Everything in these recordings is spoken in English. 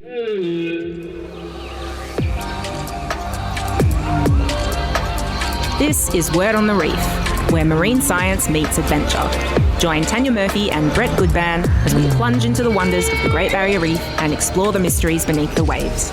This is Word on the Reef, where marine science meets adventure. Join Tanya Murphy and Brett Goodban as we plunge into the wonders of the Great Barrier Reef and explore the mysteries beneath the waves.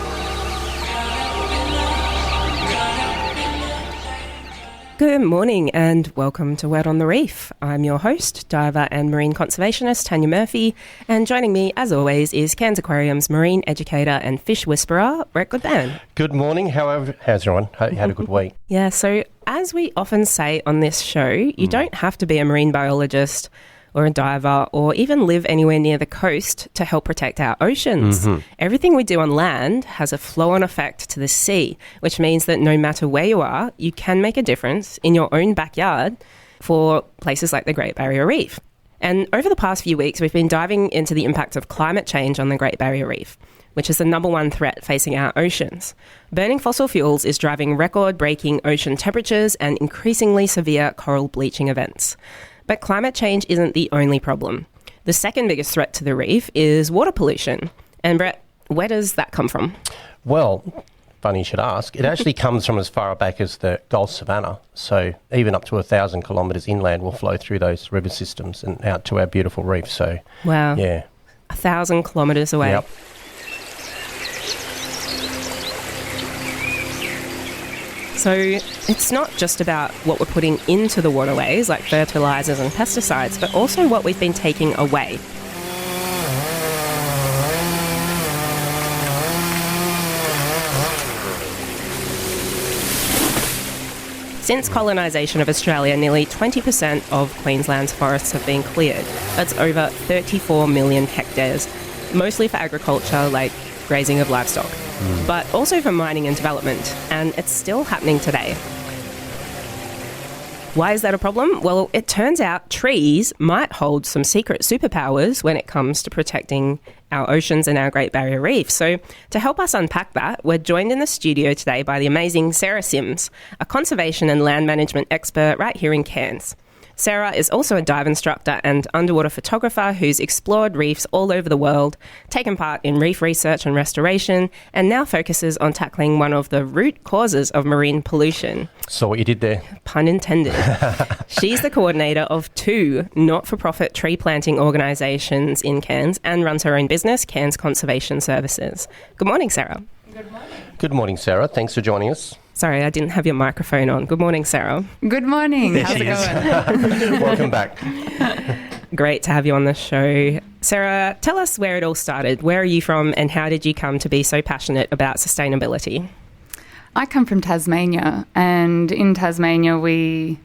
Good morning and welcome to Word on the Reef. I'm your host, diver and marine conservationist Tanya Murphy, and joining me as always is Cairns Aquarium's marine educator and fish whisperer, Brett Goodban. Good morning. How's everyone? Hope you had a good week. Yeah, so as we often say on this show, you don't have to be a marine biologist or a diver or even live anywhere near the coast to help protect our oceans. Everything we do on land has a flow-on effect to the sea, which means that no matter where you are, you can make a difference in your own backyard for places like the Great Barrier Reef. And over the past few weeks, we've been diving into the impact of climate change on the Great Barrier Reef, which is the number one threat facing our oceans. Burning fossil fuels is driving record-breaking ocean temperatures and increasingly severe coral bleaching events. But climate change isn't the only problem. The second biggest threat to the reef is water pollution. And Brett, where does that come from? Well, funny you should ask. It actually comes from as far back as the Gulf Savannah. So even up to 1,000 kilometres inland will flow through those river systems and out to our beautiful reef. So, wow. Yeah. 1,000 kilometres away. Yep. So it's not just about what we're putting into the waterways, like fertilisers and pesticides, but also what we've been taking away. Since colonisation of Australia, nearly 20% of Queensland's forests have been cleared. That's over 34 million hectares, mostly for agriculture, like grazing of livestock, but also for mining and development, and it's still happening today. Why is that a problem? Well, it turns out trees might hold some secret superpowers when it comes to protecting our oceans and our Great Barrier Reef. So to help us unpack that, we're joined in the studio today by the amazing Sarah Sims, a conservation and land management expert right here in Cairns. Sarah is also a dive instructor and underwater photographer who's explored reefs all over the world, taken part in reef research and restoration, and now focuses on tackling one of the root causes of marine pollution. So what you did there? Pun intended. She's the coordinator of 2 not-for-profit tree planting organisations in Cairns and runs her own business, Cairns Conservation Services. Good morning, Sarah. Good morning. Good morning, Sarah. Thanks for joining us. Sorry, I didn't have your microphone on. Good morning, Sarah. Good morning. There How's she it is. going? Welcome back. Great to have you on the show. Sarah, tell us where it all started. Where are you from and how did you come to be so passionate about sustainability? I come from Tasmania, and in Tasmania we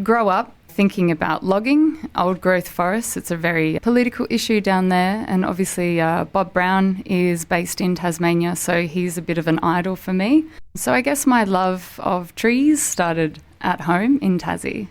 grow up thinking about logging, old growth forests. It's a very political issue down there, and obviously Bob Brown is based in Tasmania, so he's a bit of an idol for me. So I guess my love of trees started at home in Tassie.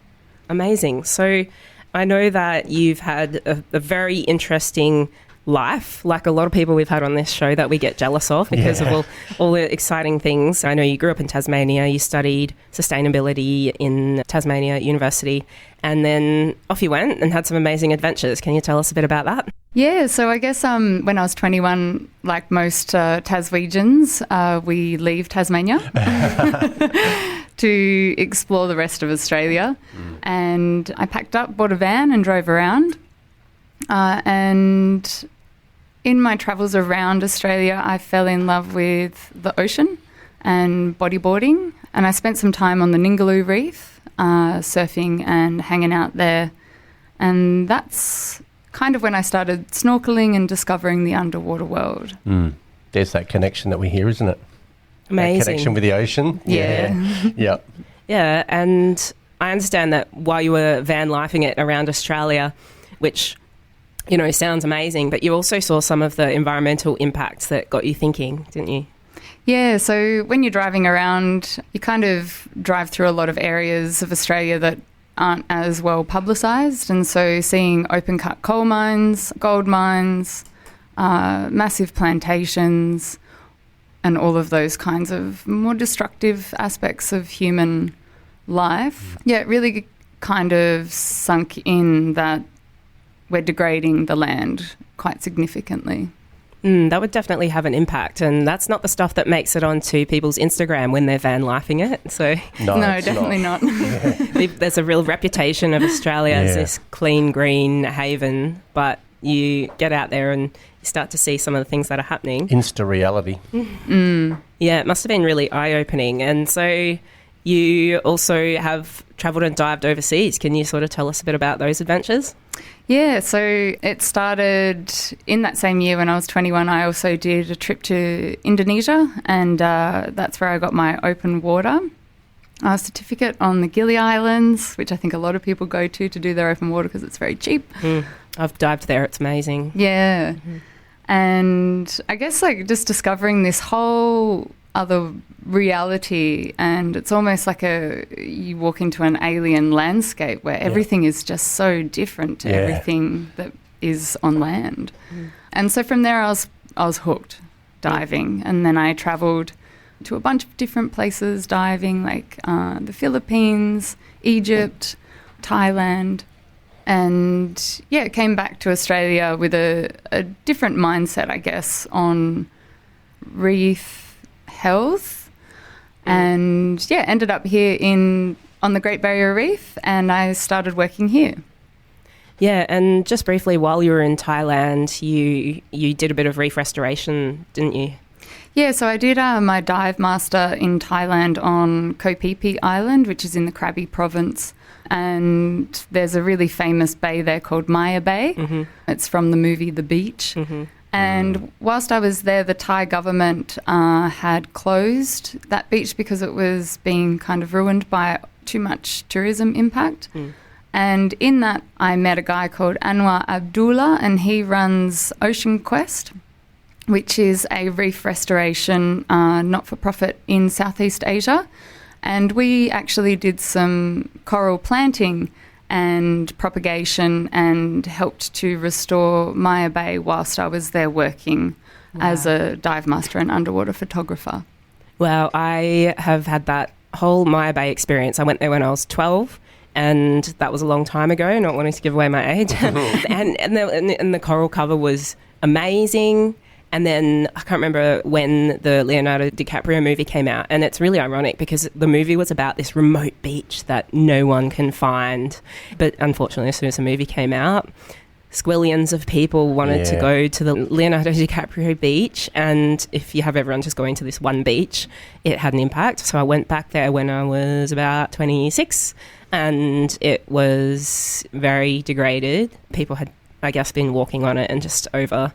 Amazing. So I know that you've had a very interesting life, like a lot of people we've had on this show that we get jealous of because of all the exciting things. I know you grew up in Tasmania, you studied sustainability in Tasmania University, and then off you went and had some amazing adventures. Can you tell us a bit about that? Yeah, so I guess when I was 21, like most Taswegians, we leave Tasmania to explore the rest of Australia. And I packed up, bought a van and drove around. And in my travels around Australia, I fell in love with the ocean and bodyboarding. And I spent some time on the Ningaloo Reef, surfing and hanging out there. And that's kind of when I started snorkeling and discovering the underwater world. There's that connection that we hear, isn't it? Amazing. That connection with the ocean. Yeah. Yeah. Yeah, and I understand that while you were van lifing it around Australia, which, you know, sounds amazing, but you also saw some of the environmental impacts that got you thinking, didn't you? Yeah, so when you're driving around, you kind of drive through a lot of areas of Australia that aren't as well publicised, and so seeing open-cut coal mines, gold mines, massive plantations, and all of those kinds of more destructive aspects of human life, yeah, it really kind of sunk in that we're degrading the land quite significantly. That would definitely have an impact, and that's not the stuff that makes it onto people's Instagram when they're van lifing it. So No, definitely not. There's a real reputation of Australia as this clean, green haven, but you get out there and you start to see some of the things that are happening. Insta reality. Yeah, it must have been really eye-opening. And so you also have travelled and dived overseas. Can you sort of tell us a bit about those adventures? Yeah, so it started in that same year when I was 21. I also did a trip to Indonesia, and that's where I got my open water certificate on the Gili Islands, which I think a lot of people go to do their open water because it's very cheap. I've dived there. It's amazing. Yeah. And I guess like just discovering this whole other reality, and it's almost like you walk into an alien landscape where everything is just so different to everything that is on land. And so from there I was hooked diving, and then I travelled to a bunch of different places diving, like the Philippines, Egypt, Thailand, and came back to Australia with a different mindset, I guess, on reef health, and ended up here on the Great Barrier Reef, and I started working here. Yeah, and just briefly, while you were in Thailand, you did a bit of reef restoration, didn't you? Yeah, so I did my dive master in Thailand on Koh Phi Phi Island, which is in the Krabi province, and there's a really famous bay there called Maya Bay. It's from the movie The Beach. And whilst I was there, the Thai government had closed that beach because it was being kind of ruined by too much tourism impact. And in that, I met a guy called Anwar Abdullah, and he runs Ocean Quest, which is a reef restoration not-for-profit in Southeast Asia. And we actually did some coral planting and propagation and helped to restore Maya Bay whilst I was there working as a dive master and underwater photographer. Well, I have had that whole Maya Bay experience. I went there when I was 12, and that was a long time ago, not wanting to give away my age. and the coral cover was amazing. And then I can't remember when the Leonardo DiCaprio movie came out, and it's really ironic because the movie was about this remote beach that no one can find. But unfortunately, as soon as the movie came out, squillions of people wanted to go to the Leonardo DiCaprio beach, and if you have everyone just going to this one beach, it had an impact. So I went back there when I was about 26, and it was very degraded. People had, I guess, been walking on it and just over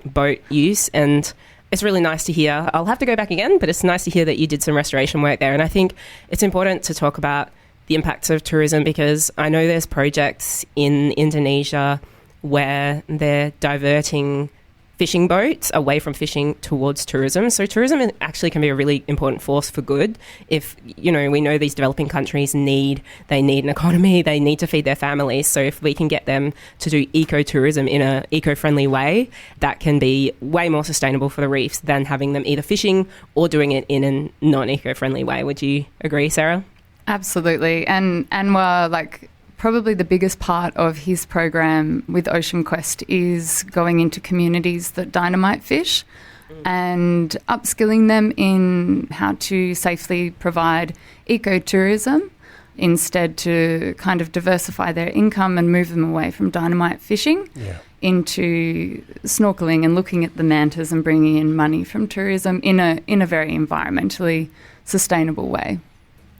boat use. And it's really nice to hear. I'll have to go back again, but it's nice to hear that you did some restoration work there. And I think it's important to talk about the impacts of tourism, because I know there's projects in Indonesia where they're diverting fishing boats away from fishing towards tourism. So tourism actually can be a really important force for good. If, we know these developing countries need an economy, they need to feed their families. So if we can get them to do ecotourism in an eco-friendly way, that can be way more sustainable for the reefs than having them either fishing or doing it in a non-eco-friendly way. Would you agree, Sarah? Absolutely. And Anwar, probably the biggest part of his program with Ocean Quest is going into communities that dynamite fish and upskilling them in how to safely provide ecotourism, instead to kind of diversify their income and move them away from dynamite fishing into snorkeling and looking at the mantas and bringing in money from tourism in a very environmentally sustainable way.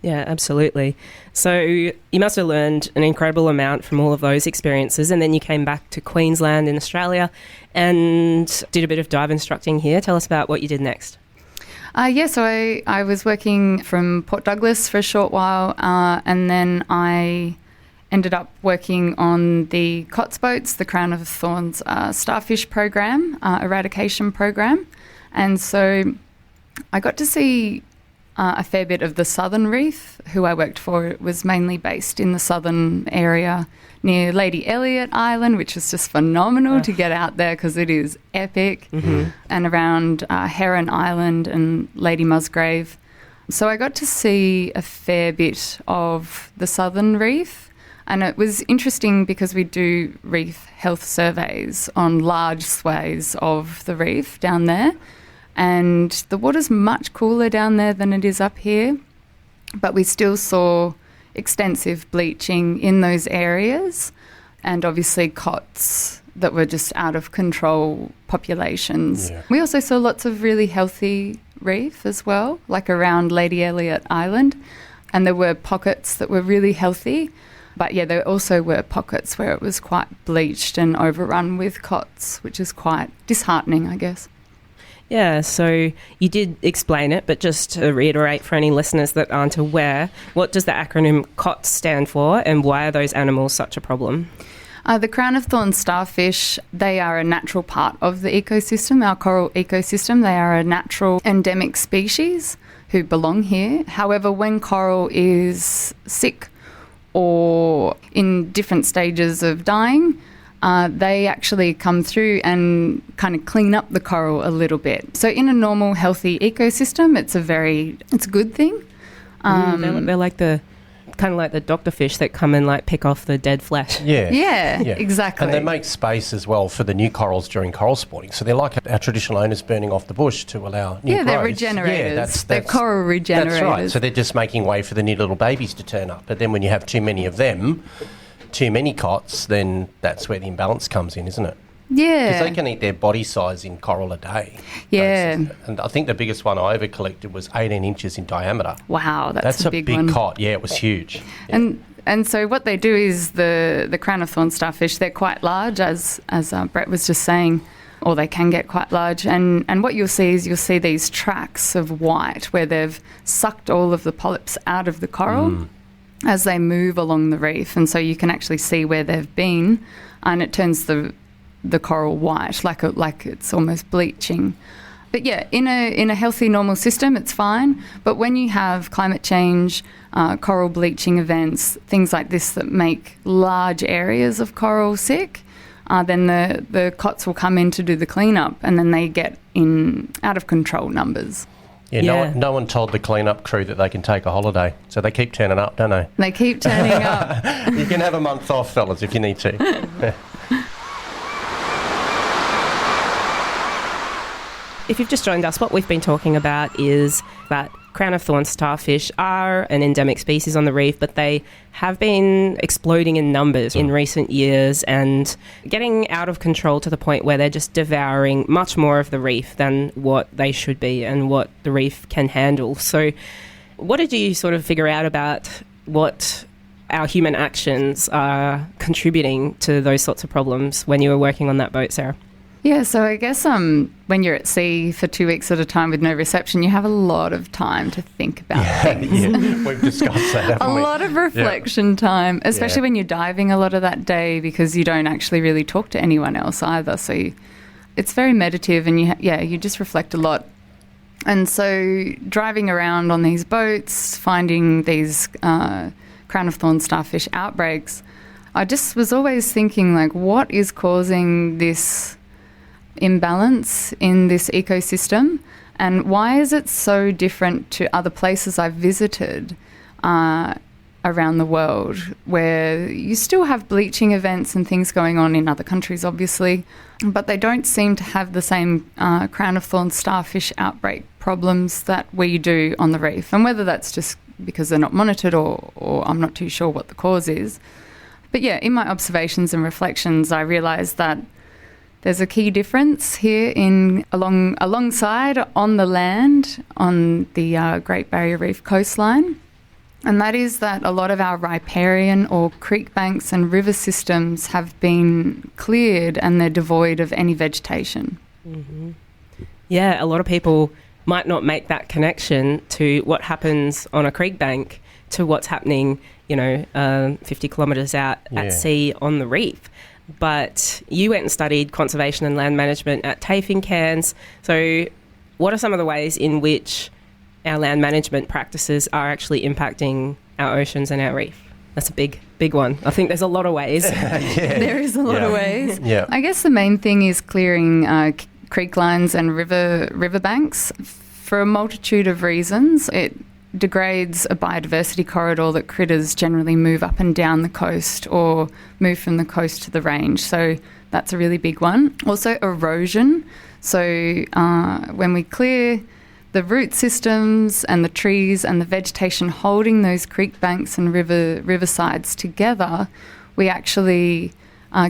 Yeah, absolutely. So you must have learned an incredible amount from all of those experiences, and then you came back to Queensland in Australia and did a bit of dive instructing here. Tell us about what you did next. So I was working from Port Douglas for a short while, and then I ended up working on the COTS boats, the Crown of Thorns starfish program, eradication program. And so I got to see a fair bit of the southern reef. Who I worked for was mainly based in the southern area near Lady Elliot Island, which is just phenomenal to get out there because it is epic, and around Heron Island and Lady Musgrave. So I got to see a fair bit of the southern reef. And it was interesting because we do reef health surveys on large swathes of the reef down there. And the water's much cooler down there than it is up here. But we still saw extensive bleaching in those areas, and obviously cots that were just out of control populations. Yeah. We also saw lots of really healthy reef as well, like around Lady Elliot Island. And there were pockets that were really healthy. But yeah, there also were pockets where it was quite bleached and overrun with cots, which is quite disheartening, I guess. Yeah, so you did explain it, but just to reiterate for any listeners that aren't aware, what does the acronym COTS stand for, and why are those animals such a problem? The crown-of-thorns starfish, they are a natural part of the ecosystem, our coral ecosystem. They are a natural endemic species who belong here. However, when coral is sick or in different stages of dying, they actually come through and kind of clean up the coral a little bit. So in a normal, healthy ecosystem, it's a good thing. They're like kind of like the doctor fish that come and like pick off the dead flesh. Yeah, exactly. And they make space as well for the new corals during coral spawning. So they're like our traditional owners burning off the bush to allow new growth. They're regenerators. They're coral regenerators. That's right. So they're just making way for the new little babies to turn up. But then when you have too many of them, too many cots, then that's where the imbalance comes in, isn't it? Yeah. Because they can eat their body size in coral a day. Yeah. And I think the biggest one I ever collected was 18 inches in diameter. Wow, that's a big one. cot. Yeah, it was huge. Yeah. And so what they do is the crown-of-thorns starfish, they're quite large, as Brett was just saying, or they can get quite large. And what you'll see is these tracks of white where they've sucked all of the polyps out of the coral as they move along the reef. And so you can actually see where they've been, and it turns the coral white, like it's almost bleaching. But yeah, in a healthy, normal system, it's fine. But when you have climate change, coral bleaching events, things like this that make large areas of coral sick, then the cots will come in to do the cleanup, and then they get in out of control numbers. Yeah. No one told the cleanup crew that they can take a holiday, so they keep turning up, don't they? They keep turning up. You can have a month off, fellas, if you need to. If you've just joined us, what we've been talking about is that crown-of-thorns starfish are an endemic species on the reef, but they have been exploding in numbers in recent years and getting out of control to the point where they're just devouring much more of the reef than what they should be and what the reef can handle. So what did you sort of figure out about what our human actions are contributing to those sorts of problems when you were working on that boat, Sarah? Yeah, so I guess when you're at sea for 2 weeks at a time with no reception, you have a lot of time to think about things. Yeah, we've discussed that, haven't we? A lot of reflection time, especially when you're diving a lot of that day, because you don't actually really talk to anyone else either. So it's very meditative, and you just reflect a lot. And so driving around on these boats, finding these crown-of-thorns starfish outbreaks, I just was always thinking, like, what is causing this imbalance in this ecosystem, and why is it so different to other places I've visited around the world, where you still have bleaching events and things going on in other countries, obviously, but they don't seem to have the same crown-of-thorns starfish outbreak problems that we do on the reef. And whether that's just because they're not monitored or I'm not too sure what the cause is. But yeah, in my observations and reflections, I realised that there's a key difference here alongside on the land on the Great Barrier Reef coastline, and that is that a lot of our riparian or creek banks and river systems have been cleared and they're devoid of any vegetation. Mm-hmm. Yeah, a lot of people might not make that connection to what happens on a creek bank to what's happening, 50 kilometres out at sea on the reef. But you went and studied conservation and land management at TAFE in Cairns. So what are some of the ways in which our land management practices are actually impacting our oceans and our reef? That's a big one. I think there's a lot of ways. There is a lot of ways. Yeah. I guess the main thing is clearing creek lines and river banks for a multitude of reasons. degrades a biodiversity corridor that critters generally move up and down the coast or move from the coast to the range. So that's a really big one. Also erosion. So when we clear the root systems and the trees and the vegetation holding those creek banks and riversides together, we actually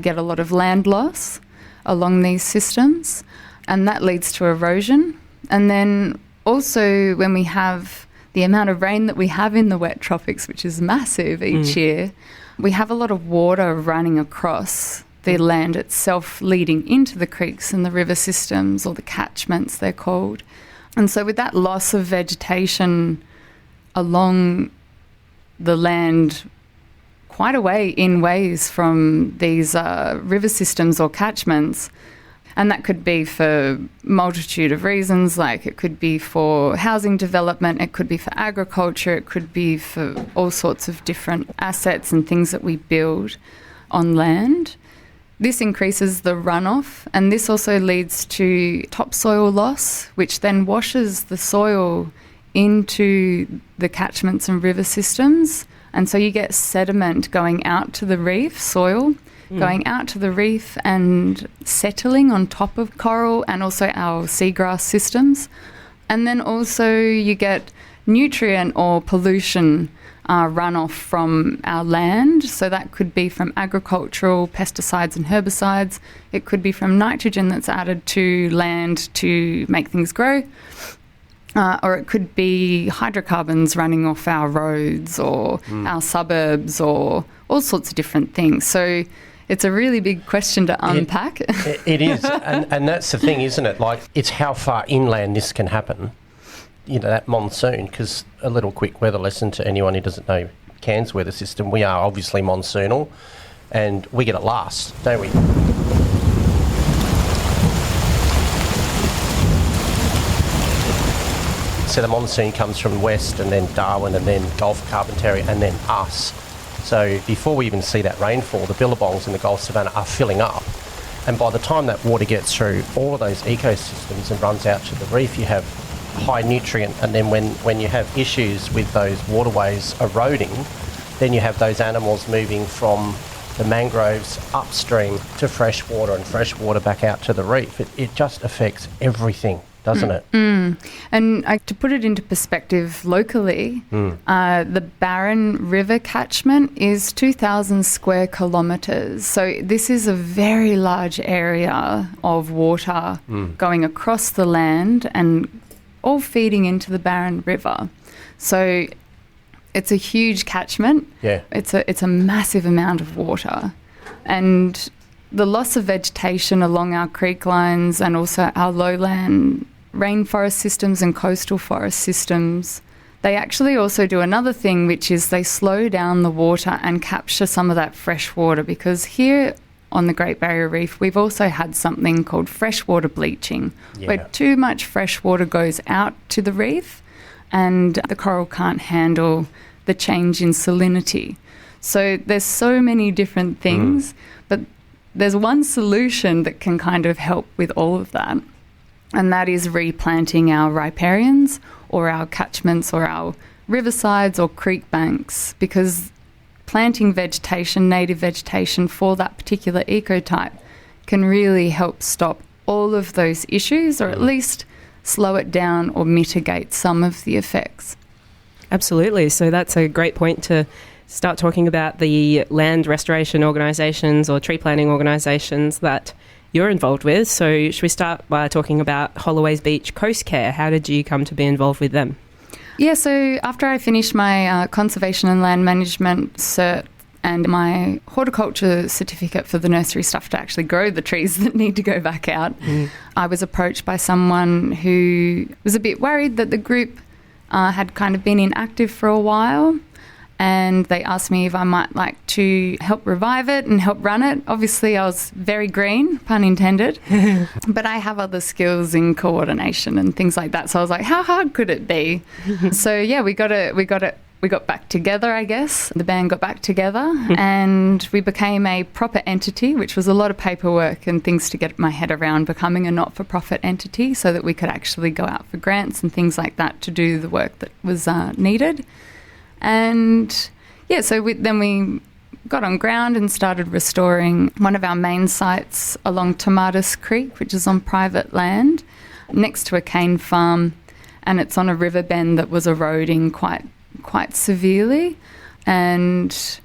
get a lot of land loss along these systems, and that leads to erosion. And then also when we have the amount of rain that we have in the wet tropics, which is massive each year, we have a lot of water running across the land itself, leading into the creeks and the river systems, or the catchments they're called. And so with that loss of vegetation along the land quite a way in ways from these river systems or catchments, and that could be for multitude of reasons, like it could be for housing development, it could be for agriculture, it could be for all sorts of different assets and things that we build on land. This increases the runoff, and this also leads to topsoil loss, which then washes the soil into the catchments and river systems. And so you get sediment going out to the reef, soil, going out to the reef and settling on top of coral and also our seagrass systems. And then also you get nutrient or pollution runoff from our land. So that could be from agricultural pesticides and herbicides. It could be from nitrogen that's added to land to make things grow. Or it could be hydrocarbons running off our roads or our suburbs, or all sorts of different things. So it's a really big question to unpack. It is. And that's the thing, isn't it? Like, it's how far inland this can happen. You know, that monsoon, because a little quick weather lesson to anyone who doesn't know Cairns weather system, we are obviously monsoonal, and we get it last, don't we? So the monsoon comes from west, and then Darwin, and then Gulf Carpentaria, and then us. So before we even see that rainfall, the billabongs in the Gulf Savannah are filling up. And by the time that water gets through all of those ecosystems and runs out to the reef, you have high nutrient. And then when you have issues with those waterways eroding, then you have those animals moving from the mangroves upstream to fresh water, and fresh water back out to the reef. It just affects everything, doesn't it? And to put it into perspective locally, the Barron River catchment is 2,000 square kilometres. So this is a very large area of water going across the land and all feeding into the Barron River. So it's a huge catchment. Yeah. It's a massive amount of water. And the loss of vegetation along our creek lines and also our lowland rainforest systems and coastal forest systems, they actually also do another thing, which is they slow down the water and capture some of that fresh water, because here on the Great Barrier Reef we've also had something called freshwater bleaching, where too much fresh water goes out to the reef and the coral can't handle the change in salinity. So there's so many different things, but there's one solution that can kind of help with all of that. And that is replanting our riparians or our catchments or our riversides or creek banks, because planting vegetation, native vegetation for that particular ecotype can really help stop all of those issues, or at least slow it down or mitigate some of the effects. Absolutely. So that's a great point to start talking about the land restoration organisations or tree planting organisations that you're involved with. So should we start by talking about Holloway's Beach Coast Care? How did you come to be involved with them? Yeah, so after I finished my conservation and land management cert and my horticulture certificate for the nursery stuff to actually grow the trees that need to go back out, I was approached by someone who was a bit worried that the group had kind of been inactive for a while, and they asked me if I might like to help revive it and help run it. Obviously, I was very green, pun intended, but I have other skills in coordination and things like that. So I was like, how hard could it be? So yeah, we got it we got back together, I guess. The band got back together and we became a proper entity, which was a lot of paperwork and things to get my head around, becoming a not-for-profit entity so that we could actually go out for grants and things like that to do the work that was needed. And yeah, so then we got on ground and started restoring one of our main sites along Tree-mendous Creek, which is on private land, next to a cane farm, and it's on a river bend that was eroding quite severely. And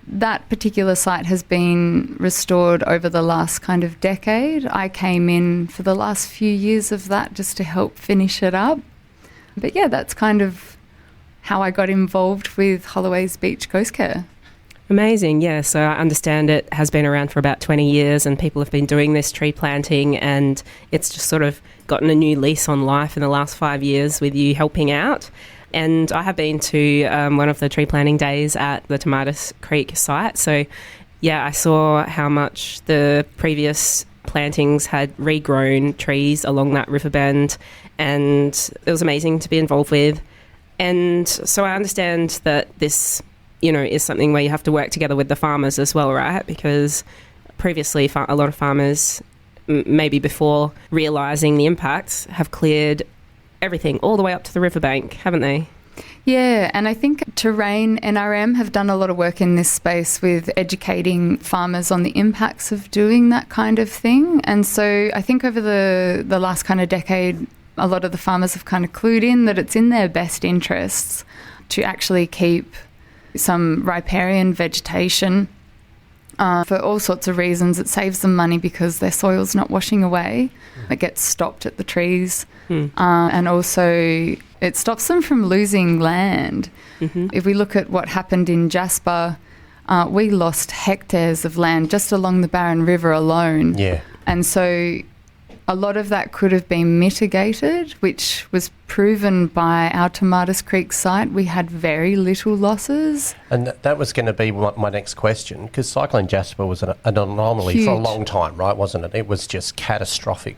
that particular site has been restored over the last kind of decade. I came in for the last few years of that just to help finish it up. But yeah, that's kind of how I got involved with Holloway's Beach Coast Care. Amazing, yeah. So I understand it has been around for about 20 years and people have been doing this tree planting, and it's just sort of gotten a new lease on life in the last 5 years with you helping out. And I have been to one of the tree planting days at the Tree-mendous Creek site. So, yeah, I saw how much the previous plantings had regrown trees along that river bend, and it was amazing to be involved with. And so I understand that this, you know, is something where you have to work together with the farmers as well, right? Because previously a lot of farmers, maybe before realising the impacts, have cleared everything all the way up to the riverbank, haven't they? Yeah, and I think Terrain NRM have done a lot of work in this space with educating farmers on the impacts of doing that kind of thing. And so I think over the last kind of decade, a lot of the farmers have kind of clued in that it's in their best interests to actually keep some riparian vegetation for all sorts of reasons. It saves them money because their soil's not washing away. It gets stopped at the trees. And also it stops them from losing land. If we look at what happened in Jasper, we lost hectares of land just along the Barron River alone. Yeah. And so a lot of that could have been mitigated, which was proven by our Tree-mendous Creek site. We had very little losses. And that was going to be my next question, because Cyclone Jasper was an anomaly Huge. for a long time, right, wasn't it? It was just catastrophic.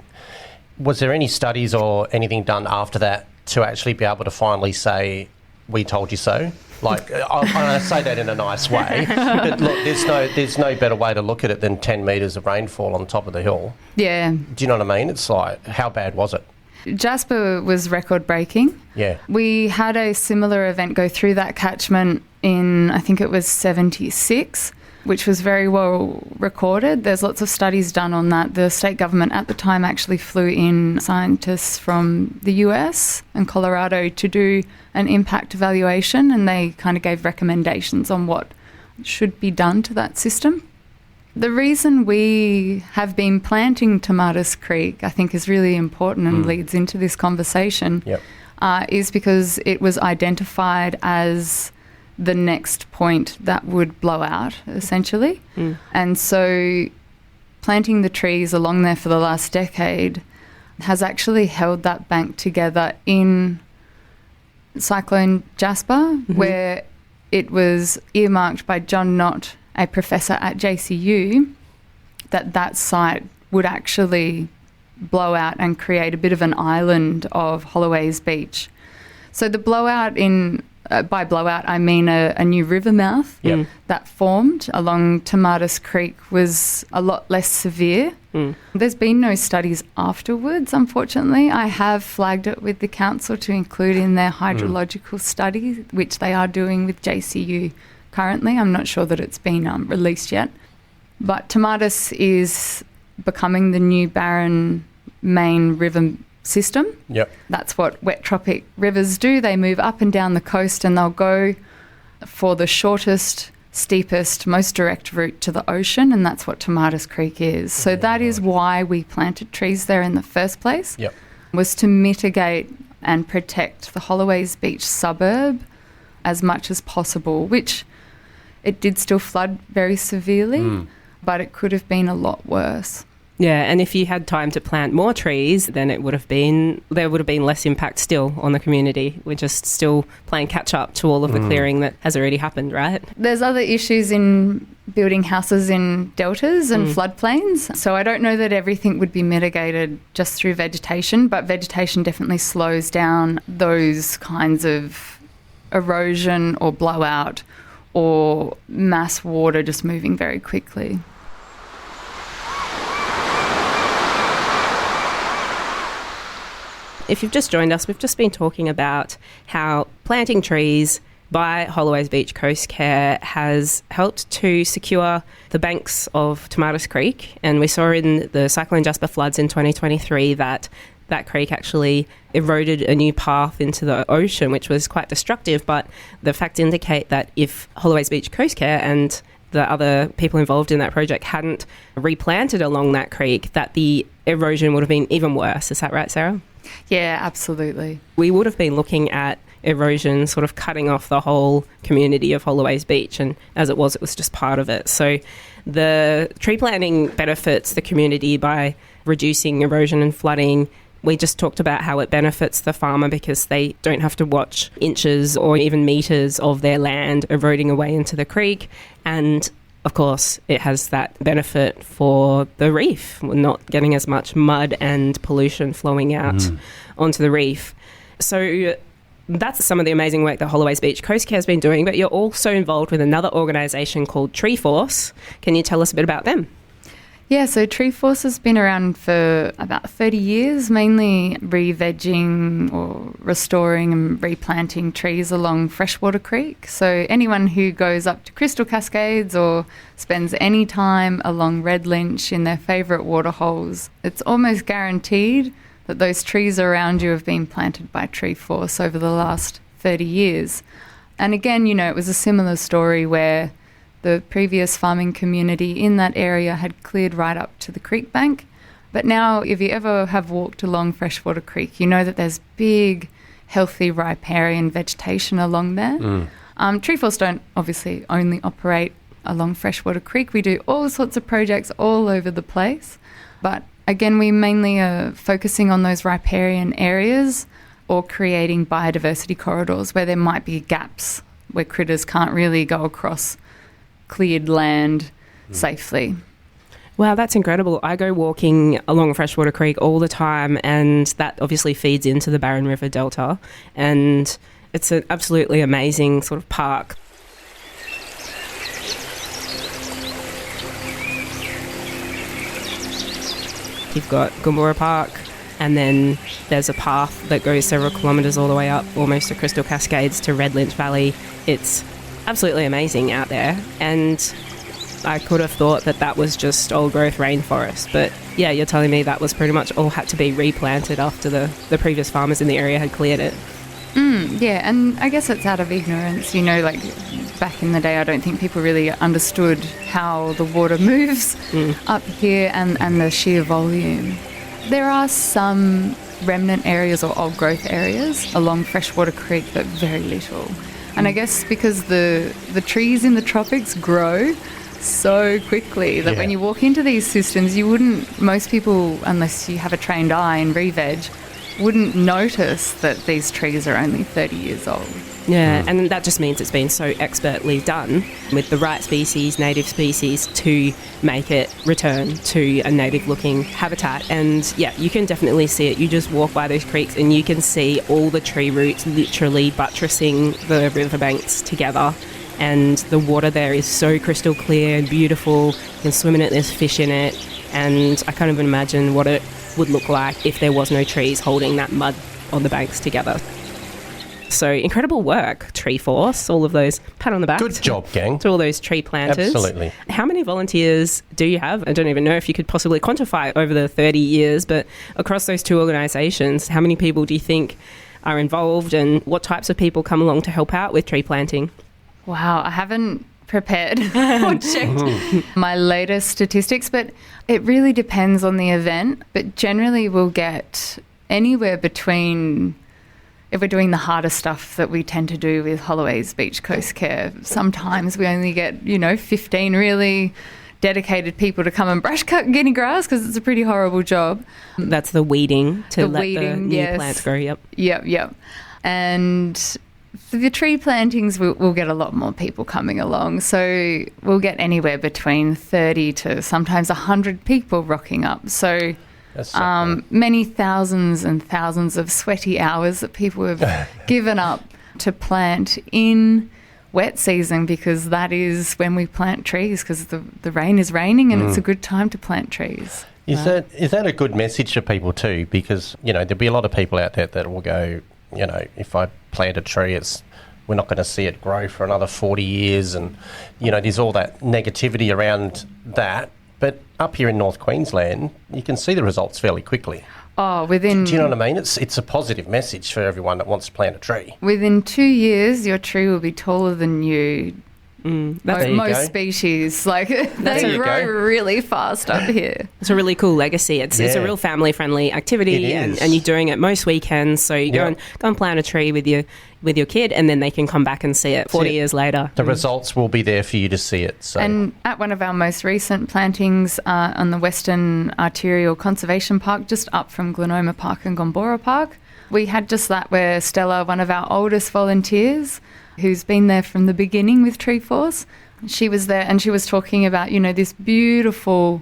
Was there any studies or anything done after that to actually be able to finally say, we told you so? Like, I say that in a nice way, but look, there's no better way to look at it than 10 metres of rainfall on top of the hill. Yeah. Do you know what I mean? It's like, how bad was it? Jasper was record-breaking. Yeah. We had a similar event go through that catchment in, I think it was 76, which was very well recorded. There's lots of studies done on that. The state government at the time actually flew in scientists from the US and Colorado to do an impact evaluation, and they kind of gave recommendations on what should be done to that system. The reason we have been planting Tree-mendous Creek, I think, is really important and leads into this conversation, is because it was identified as the next point that would blow out, essentially. And so planting the trees along there for the last decade has actually held that bank together in Cyclone Jasper, where it was earmarked by John Knott, a professor at JCU, that site would actually blow out and create a bit of an island of Holloway's Beach. So the blowout by blowout, I mean a new river mouth that formed along Tree-mendous Creek was a lot less severe. There's been no studies afterwards, unfortunately. I have flagged it with the council to include in their hydrological study, which they are doing with JCU currently. I'm not sure that it's been released yet. But Tree-mendous is becoming the new Barron main river system. That's what wet tropic rivers do. They move up and down the coast and they'll go for the shortest, steepest, most direct route to the ocean, and that's what Tree-mendous Creek is. So that is why we planted trees there in the first place, was to mitigate and protect the Holloway's Beach suburb as much as possible, which it did still flood very severely, but it could have been a lot worse. Yeah, and if you had time to plant more trees, then there would have been less impact still on the community. We're just still playing catch up to all of the clearing that has already happened, right? There's other issues in building houses in deltas and floodplains. So I don't know that everything would be mitigated just through vegetation, but vegetation definitely slows down those kinds of erosion or blowout or mass water just moving very quickly. If you've just joined us, we've just been talking about how planting trees by Holloway's Beach Coast Care has helped to secure the banks of Tomatis Creek. And we saw in the Cyclone Jasper floods in 2023 that creek actually eroded a new path into the ocean, which was quite destructive. But the facts indicate that if Holloway's Beach Coast Care and the other people involved in that project hadn't replanted along that creek, that the erosion would have been even worse. Is that right, Sarah? Yeah, absolutely. We would have been looking at erosion sort of cutting off the whole community of Holloway's Beach, and as it was just part of it. So the tree planting benefits the community by reducing erosion and flooding. We just talked about how it benefits the farmer because they don't have to watch inches or even metres of their land eroding away into the creek. And of course, it has that benefit for the reef. We're not getting as much mud and pollution flowing out onto the reef. So that's some of the amazing work that Holloway's Beach Coast Care has been doing, but you're also involved with another organisation called Tree Force. Can you tell us a bit about them? Yeah, so Tree Force has been around for about 30 years, mainly re-vegging or restoring and replanting trees along Freshwater Creek. So anyone who goes up to Crystal Cascades or spends any time along Red Lynch in their favourite waterholes, it's almost guaranteed that those trees around you have been planted by Tree Force over the last 30 years. And again, you know, it was a similar story where the previous farming community in that area had cleared right up to the creek bank. But now, if you ever have walked along Freshwater Creek, you know that there's big, healthy riparian vegetation along there. Tree Force don't obviously only operate along Freshwater Creek. We do all sorts of projects all over the place. But again, we mainly are focusing on those riparian areas or creating biodiversity corridors where there might be gaps where critters can't really go across cleared land safely. Wow, that's incredible. I go walking along Freshwater Creek all the time, and that obviously feeds into the Barron River Delta, and it's an absolutely amazing sort of park. You've got Goomera Park, and then there's a path that goes several kilometres all the way up, almost to Crystal Cascades to Red Lynch Valley. It's absolutely amazing out there, and I could have thought that was just old growth rainforest, but yeah, you're telling me that was pretty much all had to be replanted after the previous farmers in the area had cleared it. Yeah, and I guess it's out of ignorance, you know, like back in the day I don't think people really understood how the water moves up here and the sheer volume. There are some remnant areas or old growth areas along Freshwater Creek, but very little. And I guess because the trees in the tropics grow so quickly that when you walk into these systems, most people, unless you have a trained eye and re-veg, wouldn't notice that these trees are only 30 years old. Yeah, and that just means it's been so expertly done with the right species, native species, to make it return to a native-looking habitat. And yeah, you can definitely see it. You just walk by those creeks and you can see all the tree roots literally buttressing the riverbanks together. And the water there is so crystal clear and beautiful. You can swim in it, there's fish in it. And I can't even imagine what it would look like if there was no trees holding that mud on the banks together. So incredible work, Tree Force, all of those, pat on the back. Good job, gang. To all those tree planters. Absolutely. How many volunteers do you have? I don't even know if you could possibly quantify over the 30 years, but across those two organisations, how many people do you think are involved, and what types of people come along to help out with tree planting? Wow, I haven't prepared or checked my latest statistics, but it really depends on the event. But generally we'll get anywhere between, if we're doing the harder stuff that we tend to do with Holloway's Beach Coast Care, sometimes we only get, 15 really dedicated people to come and brush cut guinea grass because it's a pretty horrible job. That's the weeding to let the new yes. plants grow, yep. Yep. And for the tree plantings, we'll get a lot more people coming along. So we'll get anywhere between 30 to sometimes 100 people rocking up. So many thousands and thousands of sweaty hours that people have given up to plant in wet season, because that is when we plant trees, because the rain is raining and it's a good time to plant trees. Is that a good message for people too? Because, there'll be a lot of people out there that will go, if I plant a tree, we're not going to see it grow for another 40 years. And, there's all that negativity around that. But up here in North Queensland, you can see the results fairly quickly. Oh, within... Do you know what I mean? It's a positive message for everyone that wants to plant a tree. Within 2 years, your tree will be taller than you. Most species, they grow really fast up here. It's a really cool legacy. It's a real family-friendly activity, and you're doing it most weekends. So you go and plant a tree with your kid, and then they can come back and see it 40 years later. The results will be there for you to see it. So. And at one of our most recent plantings on the Western Arterial Conservation Park, just up from Glenoma Park and Gombora Park, we had just that where Stella, one of our oldest volunteers, who's been there from the beginning with Tree Force, she was there and she was talking about, this beautiful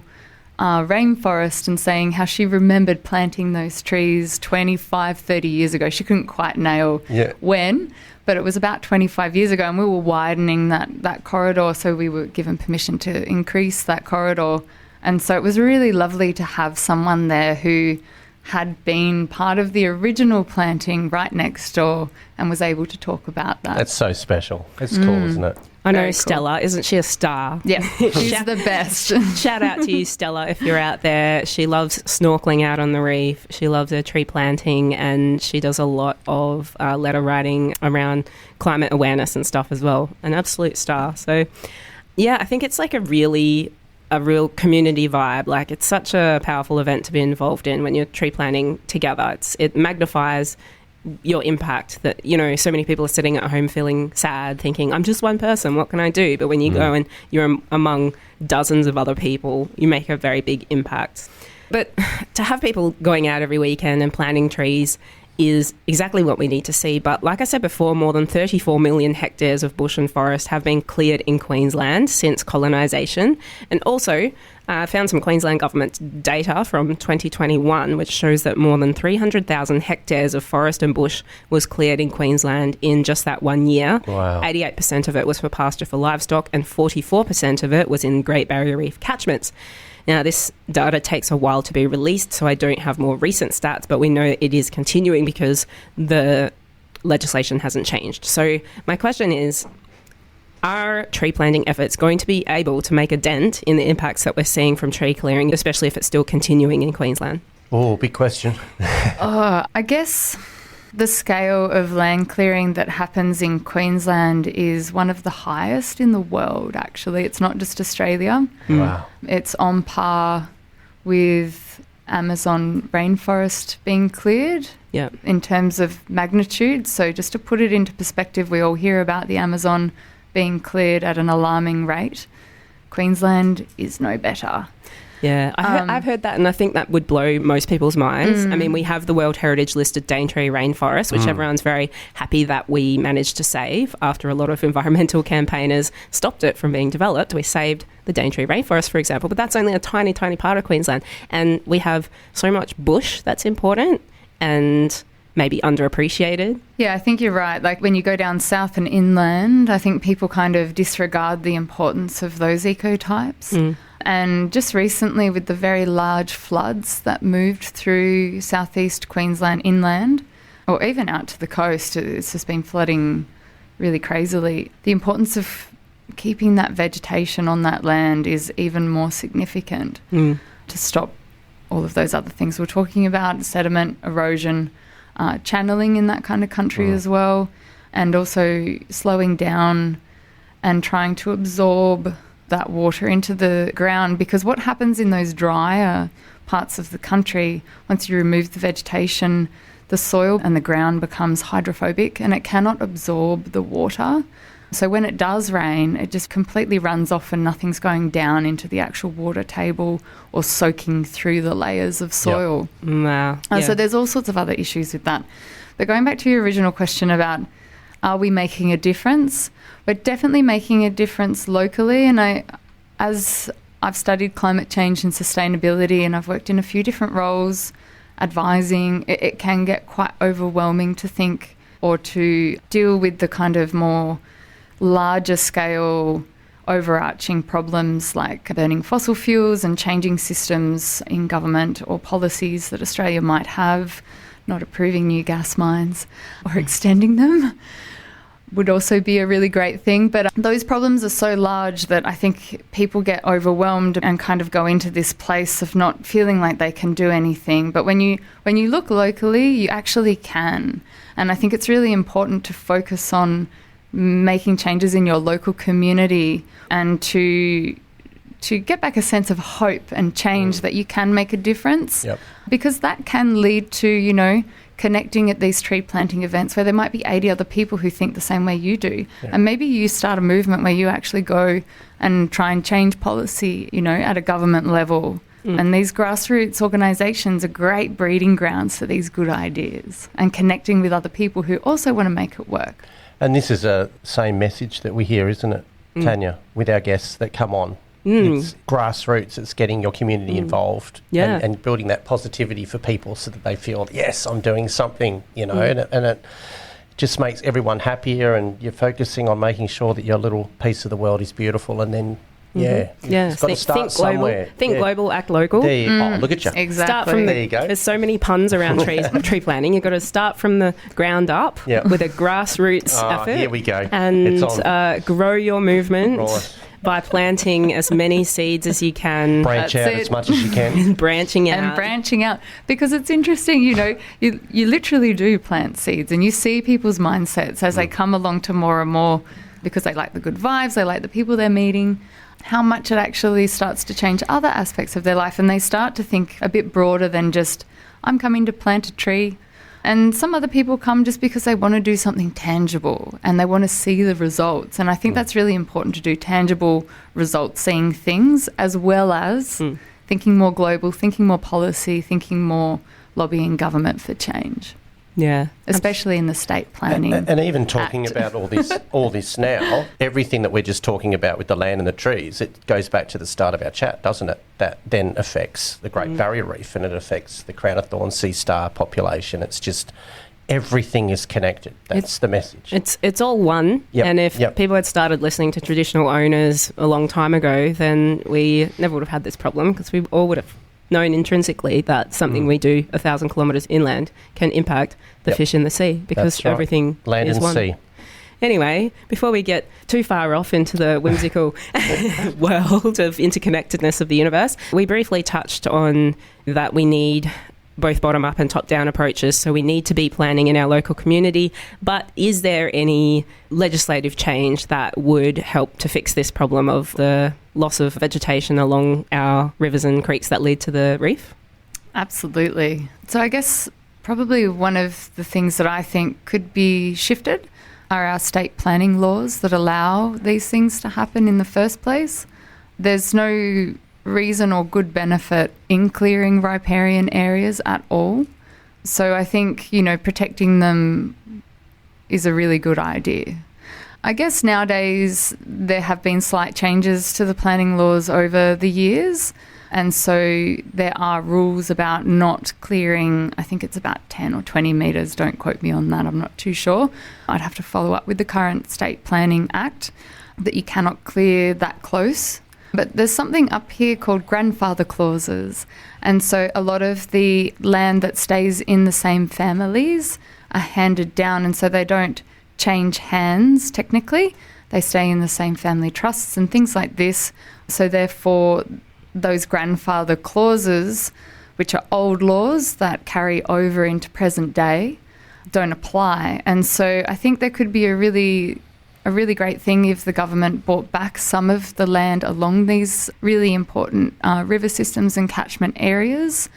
rainforest, and saying how she remembered planting those trees 25, 30 years ago. She couldn't quite nail when, but it was about 25 years ago, and we were widening that corridor, so we were given permission to increase that corridor. And so it was really lovely to have someone there who had been part of the original planting right next door and was able to talk about that. That's so special. It's cool, isn't it? I know Stella, isn't she a star? Yeah, she's the best. Shout out to you, Stella, if you're out there. She loves snorkeling out on the reef. She loves her tree planting, and she does a lot of letter writing around climate awareness and stuff as well. An absolute star. So, I think it's like a real community vibe. It's such a powerful event to be involved in when you're tree planting together. It magnifies your impact that, so many people are sitting at home feeling sad, thinking, I'm just one person, what can I do? But when you go and you're among dozens of other people, you make a very big impact. But to have people going out every weekend and planting trees is exactly what we need to see. But like I said before, more than 34 million hectares of bush and forest have been cleared in Queensland since colonisation. And also, I found some Queensland government data from 2021, which shows that more than 300,000 hectares of forest and bush was cleared in Queensland in just that 1 year. Wow. 88% of it was for pasture for livestock, and 44% of it was in Great Barrier Reef catchments. Now, this data takes a while to be released, so I don't have more recent stats, but we know it is continuing because the legislation hasn't changed. So my question is, are tree planting efforts going to be able to make a dent in the impacts that we're seeing from tree clearing, especially if it's still continuing in Queensland? Oh, big question. I guess the scale of land clearing that happens in Queensland is one of the highest in the world, actually. It's not just Australia. Wow. It's on par with Amazon rainforest being cleared in terms of magnitude. So just to put it into perspective, we all hear about the Amazon being cleared at an alarming rate. Queensland is no better. Yeah, I've heard that, and I think that would blow most people's minds. I mean, we have the World Heritage listed Daintree rainforest, which everyone's very happy that we managed to save after a lot of environmental campaigners stopped it from being developed. We saved the Daintree rainforest, for example, but that's only a tiny, tiny part of Queensland. And we have so much bush that's important and maybe underappreciated. Yeah, I think you're right. Like when you go down south and inland, I think people kind of disregard the importance of those ecotypes. And just recently, with the very large floods that moved through southeast Queensland inland, or even out to the coast, it's just been flooding really crazily. The importance of keeping that vegetation on that land is even more significant to stop all of those other things we're talking about, sediment, erosion, channeling in that kind of country as well, and also slowing down and trying to absorb that water into the ground, because what happens in those drier parts of the country, once you remove the vegetation, the soil and the ground becomes hydrophobic and it cannot absorb the water. So when it does rain, it just completely runs off and nothing's going down into the actual water table or soaking through the layers of soil. Wow. So there's all sorts of other issues with that. But going back to your original question about, are we making a difference? We're definitely making a difference locally. And as I've studied climate change and sustainability, and I've worked in a few different roles advising, it can get quite overwhelming to think or to deal with the kind of more larger scale overarching problems like burning fossil fuels and changing systems in government or policies that Australia might have, not approving new gas mines or extending them, would also be a really great thing. But those problems are so large that I think people get overwhelmed and kind of go into this place of not feeling like they can do anything. But when you look locally, you actually can. And I think it's really important to focus on making changes in your local community and to get back a sense of hope and change that you can make a difference. Yep. Because that can lead to, connecting at these tree planting events where there might be 80 other people who think the same way you do. Yeah. And maybe you start a movement where you actually go and try and change policy, at a government level. And these grassroots organisations are great breeding grounds for these good ideas and connecting with other people who also want to make it work. And this is a same message that we hear, isn't it, Tanya, with our guests that come on? It's grassroots, it's getting your community involved and building that positivity for people so that they feel, yes, I'm doing something, and it just makes everyone happier, and you're focusing on making sure that your little piece of the world is beautiful, and then it's got to start think somewhere. Global, think global, act local. Oh, look at you. Exactly. Start from there you go. There's so many puns around tree planting. You've got to start from the ground up with a grassroots effort. Here we go. And grow your movement. Right. By planting as many seeds as you can. Branch out as much as you can. Branching out. And branching out. Because it's interesting, you literally do plant seeds and you see people's mindsets as they come along to more and more, because they like the good vibes, they like the people they're meeting, how much it actually starts to change other aspects of their life, and they start to think a bit broader than just, I'm coming to plant a tree. And some other people come just because they want to do something tangible and they want to see the results. And I think that's really important, to do tangible result-seeing things, as well as thinking more global, thinking more policy, thinking more lobbying government for change. Yeah. Especially in the state planning. And even talking about all this now, everything that we're just talking about with the land and the trees, it goes back to the start of our chat, doesn't it? That then affects the Great Barrier Reef, and it affects the crown of thorns sea star population. It's just everything is connected. That's the message. It's all one. Yep. And if people had started listening to traditional owners a long time ago, then we never would have had this problem, because we all would have known intrinsically that something we do 1,000 kilometres inland can impact the fish in the sea, because everything land is and one. sea. Anyway, before we get too far off into the whimsical world of interconnectedness of the universe, we briefly touched on that we need both bottom-up and top-down approaches, so we need to be planning in our local community. But is there any legislative change that would help to fix this problem of the loss of vegetation along our rivers and creeks that lead to the reef? Absolutely. So I guess probably one of the things that I think could be shifted are our state planning laws that allow these things to happen in the first place. There's no reason or good benefit in clearing riparian areas at all. So I think, protecting them is a really good idea. I guess nowadays there have been slight changes to the planning laws over the years. And so there are rules about not clearing, I think it's about 10 or 20 metres. Don't quote me on that, I'm not too sure. I'd have to follow up with the current State Planning Act, that you cannot clear that close. But there's something up here called grandfather clauses. And so a lot of the land that stays in the same families are handed down, and so they don't change hands technically. They stay in the same family trusts and things like this. So therefore, those grandfather clauses, which are old laws that carry over into present day, don't apply. And so I think there could be a really great thing if the government bought back some of the land along these really important river systems and catchment areas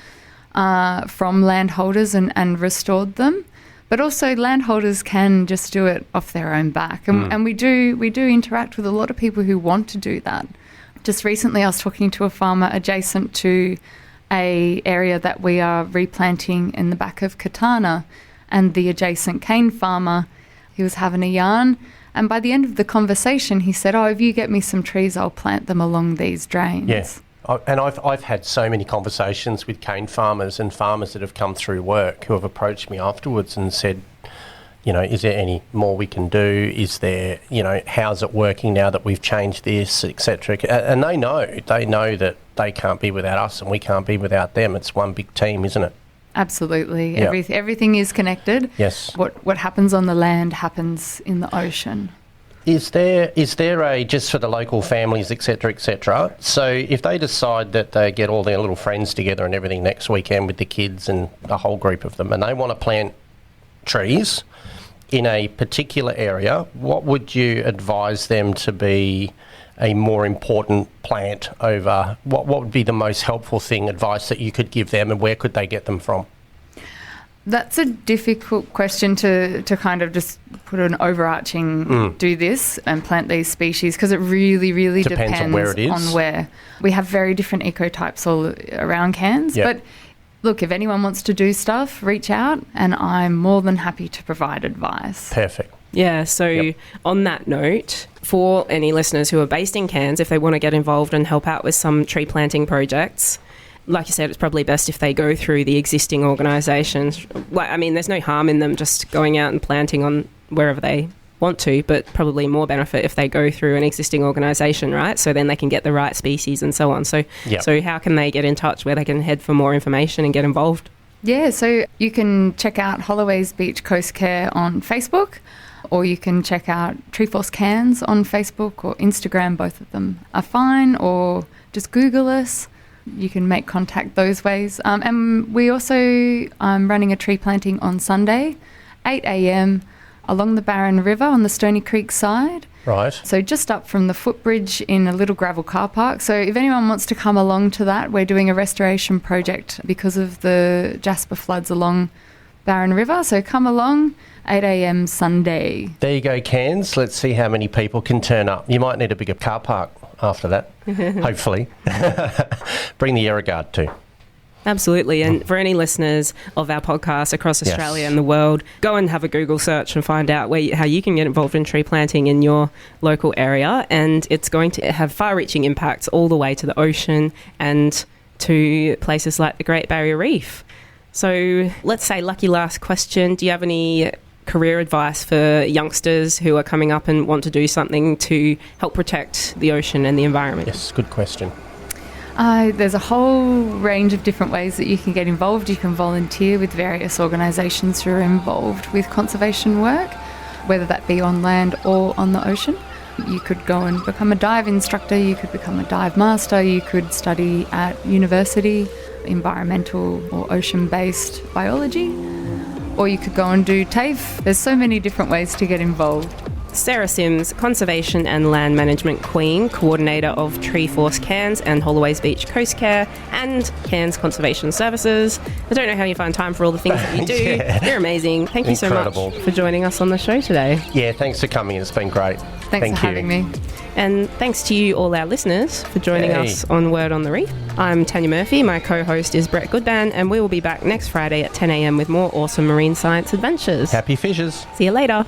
from landholders and restored them. But also landholders can just do it off their own back. And we do interact with a lot of people who want to do that. Just recently I was talking to a farmer adjacent to a area that we are replanting in the back of Katana, and the adjacent cane farmer, he was having a yarn. And by the end of the conversation, he said, if you get me some trees, I'll plant them along these drains. Yes. And I've had so many conversations with cane farmers and farmers that have come through work who have approached me afterwards and said, is there any more we can do? Is there, how's it working now that we've changed this, etc. And they know that they can't be without us and we can't be without them. It's one big team, isn't it? Absolutely. Yeah. Everything is connected. Yes. What happens on the land happens in the ocean. Is there a, just for the local families, etc., so if they decide that they get all their little friends together and everything next weekend with the kids and a whole group of them, and they want to plant trees in a particular area, what would you advise them to be a more important plant over? What would be the most helpful advice that you could give them, and where could they get them from? That's a difficult question to kind of just put an overarching do this and plant these species, because it really, really depends on where it is. On where. We have very different ecotypes all around Cairns. Yep. But look, if anyone wants to do stuff, reach out and I'm more than happy to provide advice. Perfect. Yeah, so on that note, for any listeners who are based in Cairns, if they want to get involved and help out with some tree planting projects, like you said, it's probably best if they go through the existing organisations. There's no harm in them just going out and planting on wherever they want to, but probably more benefit if they go through an existing organisation, right? So then they can get the right species and so on. So how can they get in touch, where they can head for more information and get involved? Yeah, so you can check out Holloway's Beach Coast Care on Facebook, or you can check out Treeforce Cairns on Facebook or Instagram. Both of them are fine, or just Google us. You can make contact those ways. And we also running a tree planting on Sunday, 8 a.m, along the Barron River on the Stony Creek side. Right. So just up from the footbridge in a little gravel car park. So if anyone wants to come along to that, we're doing a restoration project because of the Jasper floods along Barron River. So come along, 8 a.m. Sunday. There you go, Cairns. Let's see how many people can turn up. You might need a bigger car park after that, hopefully. Bring the Irrigard too. Absolutely. And for any listeners of our podcast across Australia and the world, go and have a Google search and find out how you can get involved in tree planting in your local area. And it's going to have far-reaching impacts all the way to the ocean and to places like the Great Barrier Reef. So let's say, lucky last question, do you have any career advice for youngsters who are coming up and want to do something to help protect the ocean and the environment? Yes, good question. There's a whole range of different ways that you can get involved. You can volunteer with various organisations who are involved with conservation work, whether that be on land or on the ocean. You could go and become a dive instructor, you could become a dive master, you could study at university, environmental or ocean-based biology, or you could go and do TAFE. There's so many different ways to get involved. Sarah Sims, Conservation and Land Management Queen, Coordinator of Treeforce Cairns and Holloway's Beach Coast Care and Cairns Conservation Services. I don't know how you find time for all the things that you do. You're amazing. Thank you so much for joining us on the show today. Yeah, thanks for coming. It's been great. Thanks for having me. And thanks to you, all our listeners, for joining us on Word on the Reef. I'm Tanya Murphy. My co-host is Brett Goodban, and we will be back next Friday at 10 a.m. with more awesome marine science adventures. Happy fishes. See you later.